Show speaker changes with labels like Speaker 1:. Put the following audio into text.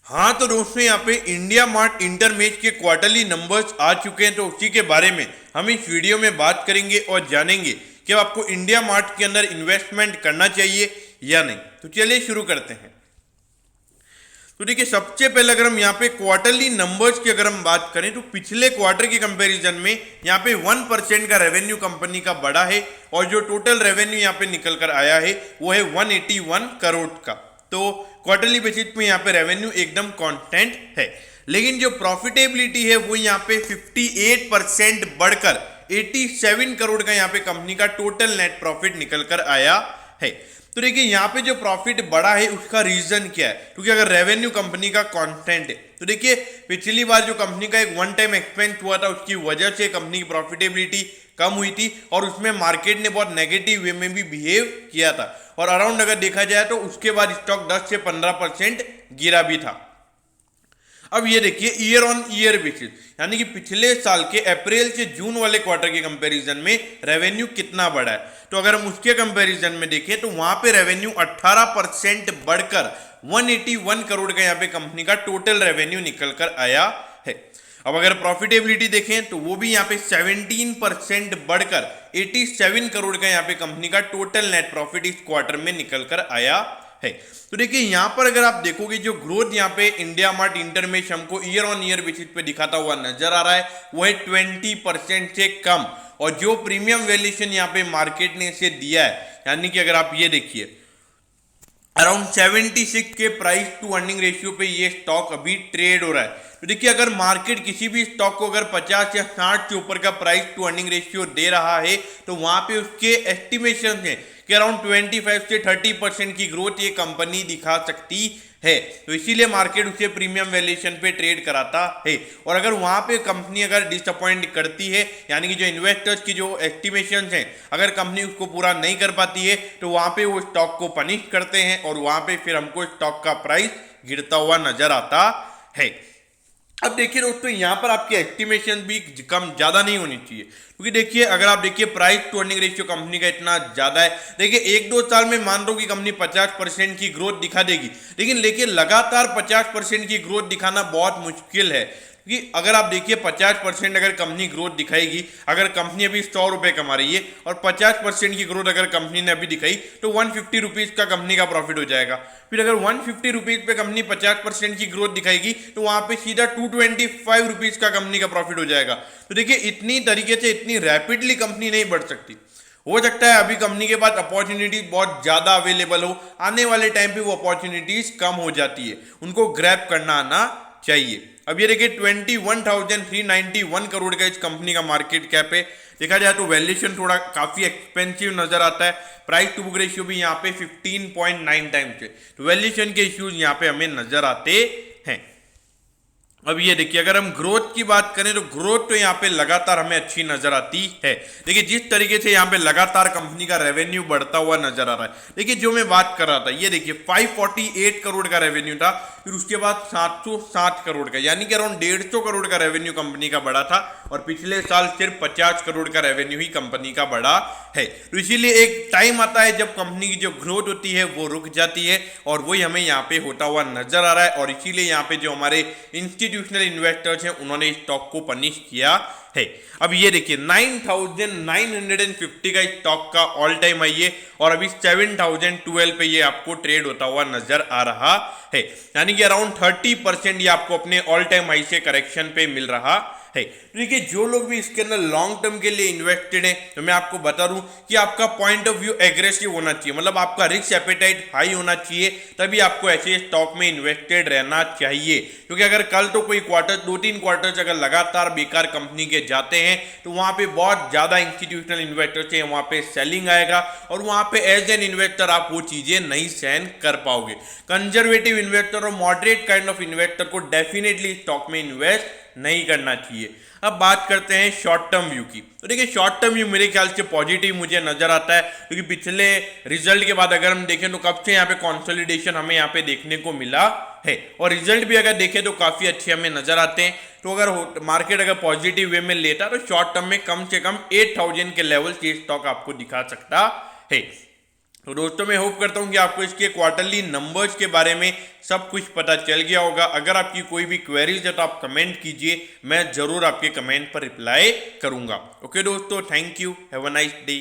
Speaker 1: हाँ तो दोस्तों यहाँ पे इंडिया मार्ट इंटरमेश के क्वार्टरली नंबर्स आ चुके हैं, तो उसी के बारे में हम इस वीडियो में बात करेंगे और जानेंगे कि अब आपको इंडिया मार्ट के अंदर इन्वेस्टमेंट करना चाहिए या नहीं। तो चलिए शुरू करते हैं। तो देखिए, सबसे पहले अगर हम यहाँ पे क्वार्टरली नंबर्स की अगर हम बात करें तो पिछले क्वार्टर के कंपैरिजन में यहाँ पे 1% का रेवेन्यू कंपनी का बढ़ा है और जो टोटल रेवेन्यू यहाँ पे निकल कर आया है वो है 181 करोड़ का। तो क्वार्टरली बेसिस पे यहाँ पे रेवेन्यू एकदम कांस्टेंट है, लेकिन जो प्रॉफिटेबिलिटी है वो यहाँ पे 58% बढ़कर 87 करोड़ का यहाँ पे कंपनी का टोटल नेट प्रॉफिट निकल कर आया है। तो देखिए, यहाँ पे जो प्रॉफिट बढ़ा है उसका रीजन क्या है, क्योंकि अगर रेवेन्यू कंपनी का कांस्टेंट है तो देखिए पिछली बार जो कंपनी का एक वन टाइम एक्सपेंस हुआ था उसकी वजह से कंपनी की प्रॉफिटेबिलिटी कम हुई थी और उसमें मार्केट ने बहुत नेगेटिव वे में भी बिहेव किया था और अराउंड अगर देखा जाए तो उसके बाद स्टॉक 10 से 15% गिरा भी था। अब ये देखिए ईयर ऑन ईयर बेसिस, यानी कि पिछले साल के अप्रैल से जून वाले क्वार्टर के कंपैरिजन में रेवेन्यू कितना बढ़ा है, तो अगर हम उसके कंपैरिजन में देखें तो वहां पे रेवेन्यू 18% बढ़कर 181 करोड़ का यहाँ पे कंपनी का टोटल रेवेन्यू निकल कर आया है। अब अगर प्रॉफिटेबिलिटी देखें तो वो भी यहाँ पे 17% बढ़कर 87 करोड़ का यहाँ पे कंपनी का टोटल नेट प्रॉफिट इस क्वार्टर में निकल कर आया है। तो देखिए यहाँ पर अगर आप देखोगे जो ग्रोथ यहाँ पे इंडिया मार्ट इंटरमेश हमको ईयर ऑन ईयर बेसिस पे दिखाता हुआ नजर आ रहा है वो है 20% से कम, और जो प्रीमियम वैल्यूएशन यहाँ पे मार्केट ने इसे दिया है, यानी कि अगर आप ये देखिए अराउंड 76 के प्राइस टू अर्निंग रेशियो पे ये स्टॉक अभी ट्रेड हो रहा है। तो देखिए अगर मार्केट किसी भी स्टॉक को अगर 50 या 60 के ऊपर का प्राइस टू अर्निंग रेशियो दे रहा है तो वहां पे उसके एस्टिमेशन है कि अराउंड 25 से 30% की ग्रोथ ये कंपनी दिखा सकती है, तो इसीलिए मार्केट उसे प्रीमियम वैल्यूएशन पे ट्रेड कराता है। और अगर वहां पे कंपनी अगर डिसअपॉइंट करती है, यानी कि जो इन्वेस्टर्स की जो एस्टिमेशंस हैं अगर कंपनी उसको पूरा नहीं कर पाती है तो वहां पे वो स्टॉक को पनिश करते हैं और वहां पे फिर हमको स्टॉक का प्राइस गिरता हुआ नजर आता है। अब देखिए दोस्तों, यहाँ पर आपकी एस्टिमेशन भी कम ज्यादा नहीं होनी चाहिए, क्योंकि देखिए अगर आप देखिए price to earning ratio company का इतना ज्यादा है, देखिए एक दो साल में मान लो कि कंपनी 50% की ग्रोथ दिखा देगी, लेकिन देखिए लगातार 50% की ग्रोथ दिखाना बहुत मुश्किल है। कि अगर आप देखिए 50% अगर कंपनी ग्रोथ दिखाएगी, अगर कंपनी अभी 100 रुपए कमा रही है और 50% की ग्रोथ अगर कंपनी ने अभी दिखाई तो 150 रुपीज का कंपनी का प्रॉफिट हो जाएगा। फिर अगर 150 रुपीज पे कंपनी 50% की ग्रोथ दिखाएगी तो वहां पे सीधा 225 रुपीज का कंपनी का प्रॉफिट हो जाएगा। तो देखिए इतनी तरीके से इतनी रैपिडली कंपनी नहीं बढ़ सकती। हो सकता है अभी कंपनी के पास अपॉर्चुनिटीज बहुत ज्यादा अवेलेबल हो, आने वाले टाइम पे वो अपॉर्चुनिटीज कम हो जाती है, उनको ग्रैब करना आना चाहिए। अब ये देखिए 21,391 करोड़ का इस कंपनी का मार्केट कैप है। देखा जाए तो वैल्यूएशन थोड़ा काफी एक्सपेंसिव नजर आता है, प्राइस टू बुक रेशियो भी यहाँ पे 15.9 टाइम्स है, तो वैल्यूएशन के इश्यूज यहाँ पे हमें नजर आते हैं। अब ये देखिए अगर हम ग्रोथ की बात करें तो ग्रोथ तो यहाँ पे लगातार हमें अच्छी नजर आती है। देखिए जिस तरीके से यहाँ पे लगातार कंपनी का रेवेन्यू बढ़ता हुआ नजर आ रहा है, देखिए जो मैं बात कर रहा था ये देखिए 548 करोड़ का रेवेन्यू था, फिर उसके बाद 707 करोड़ का, यानी कि अराउंड 150 करोड़ का रेवेन्यू कंपनी का बढ़ा था और पिछले साल सिर्फ 50 करोड़ का रेवेन्यू ही कंपनी का बढ़ा है। तो इसीलिए एक टाइम आता है जब कंपनी की जो ग्रोथ होती है वो रुक जाती है और वही हमें यहाँ पे होता हुआ नजर आ रहा है, और इसीलिए यहाँ पे जो हमारे इंस्टीट्यूशनल इन्वेस्टर्स हैं उन्होंने स्टॉक को पनिश किया है। अब ये देखिए 9,950 का स्टॉक का ऑल टाइम हाई है और अभी 7,012 पे ये आपको ट्रेड होता हुआ नजर आ रहा है, यानी कि अराउंड 30% ये आपको अपने ऑल टाइम हाई से करेक्शन पे मिल रहा है। देखिए जो लोग भी इसके अंदर लॉन्ग टर्म के लिए इन्वेस्टेड हैं तो मैं आपको बता दूं कि आपका पॉइंट ऑफ व्यू एग्रेसिव होना चाहिए, मतलब आपका रिस्क एपेटाइट हाई होना चाहिए, तभी आपको ऐसे स्टॉक में इन्वेस्टेड रहना चाहिए। क्योंकि अगर कल तो कोई क्वार्टर 2-3 क्वार्टर अगर लगातार बेकार कंपनी के जाते हैं तो वहां पे बहुत ज्यादा इंस्टीट्यूशनल इन्वेस्टर्स हैं, वहां पे सेलिंग आएगा और वहां पे एज एन इन्वेस्टर आप वो चीजें नहीं सहन कर पाओगे। कंजर्वेटिव इन्वेस्टर और मॉडरेट काइंड ऑफ इन्वेस्टर को डेफिनेटली स्टॉक में इन्वेस्ट नहीं करना चाहिए। अब बात करते हैं शॉर्ट टर्म व्यू की, तो देखिए शॉर्ट टर्म व्यू मेरे ख्याल से पॉजिटिव मुझे नजर आता है, क्योंकि पिछले रिजल्ट के बाद अगर हम देखें तो कब से यहाँ पे कंसोलिडेशन हमें यहाँ पे देखने को मिला है और रिजल्ट भी अगर देखें तो काफी अच्छे हमें नजर आते हैं। तो अगर मार्केट अगर पॉजिटिव वे में लेता तो शॉर्ट टर्म में कम से कम 8,000 के लेवल से स्टॉक आपको दिखा सकता है। तो दोस्तों मैं होप करता हूँ कि आपको इसके क्वार्टरली नंबर्स के बारे में सब कुछ पता चल गया होगा। अगर आपकी कोई भी क्वेरीज है तो आप कमेंट कीजिए, मैं जरूर आपके कमेंट पर रिप्लाई करूंगा। ओके दोस्तों, thank you, have a nice day.